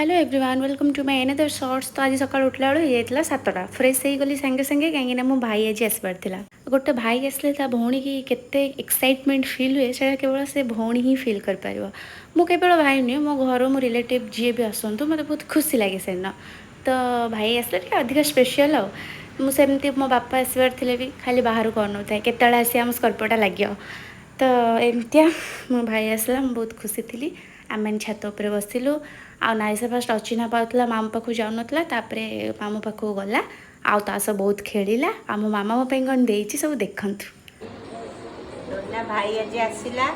Hello everyone welcome to my another shorts. तो आज सकाल उठला बेलू ये 7टा फ्रेश हो गली संगे संगे कहीं मो भाई आज आसबार था। गोटे भाई आसले ता भौणी की केते एक्साइटमेंट फील हुए से केवल से भौणी ही फील कर पार। मु केवल भाई नुहे मो घर मो रिलेटिव जी भी आसतु मत बहुत खुशी लगे से दिन। तो भाई आसले अधिक स्पेशल आ मुझे मो बापा आसबार थे भी खाली बाहर को अनु था केत आसी आम स्कर्पटा लगे। तो एमतिया मो भाई आसला बहुत खुशी थी। आम छात उपर बसिलु आ नाइसा फास्ट अचिना पाला मामू पाख जाऊन मामू पाख गला आ सब बहुत खेला आ मो मामा मो कौन दे सब देखु। भाई आज आसला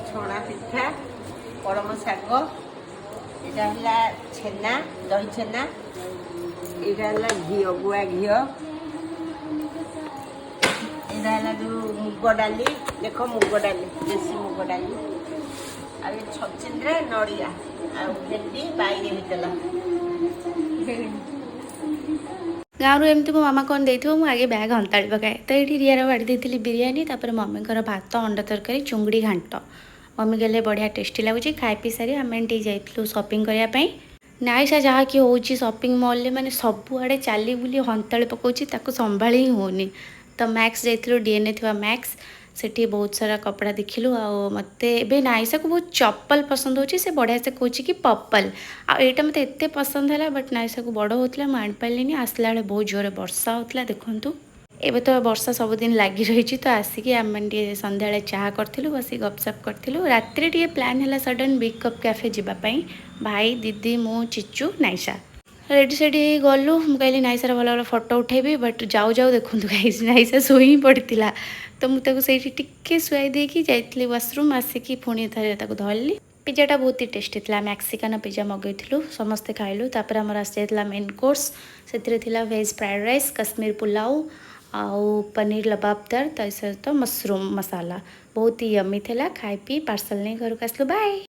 छणा पिठा कलम शाग यहाँ छेना दही छेना यहाँ घी गुआ घी यहाँ जो मुग डाली देख मुग डाली देसी मुग डाली आ छचिंद्रा नड़िया भेंडी बैगे होता गाँव एमती मो मामा कौन दे मुझे बैग हंताड़ी पकाए। तो ये रियार बाड़ी देती बिरीयानी मम्मी भात अंडा तरकारी चुंगड़ी घाट मम्मी गले बढ़िया टेस्टी लगुच खाई पी सारी आम जाइलु सपिंग करने। नाइसा जहाँ कि हूँ सपिंग मॉल माने सबुआड़े चली बुली हंताड़ी पकाउची संभा ही होनी। तो मैक्स जाइलु डीएनए थी मैक्स सेठी बहुत सारा कपड़ा देखिलु आ मते एबे नाइसा को बहुत चप्पल पसंद होची से बढ़िया से कहूँ कि पर्पल आईटा मत एत पसंद है बट नाइसा को बड़ होता मुझे आनीपारे आसला बेले बहुत जोर वर्षा होता देखु। एबे तो वर्षा सबुदिन लगी रही तो आसिक आम सन्ध्या चाह करूँ बस गपसप करूँ। रात प्लान है सडन बिग कप कैफे जावाई भाई दीदी मु चिचू नाइसा रेडी सेडी गलु मुझे नाइसार भल भल फोटो उठेबी बट जाऊ जाऊ देखु नाइसा शोई पड़ा। तो मुझे टिके शुआई देकी जाइली वाशरूम आसिकी पुणी थे धरली। पिज्जाटा बहुत ही टेस्टी था मैक्सिकान पिज्जा मगेलु समस्ते खाइलु। आमर आसी मेन कोर्स से veg fried rice Kashmir pulao आउ पनीर लबाबदार तो सहित मशरूम मसाला बहुत ही यमी था। खाई पी पार्सल नहीं घर को आसलु बाय।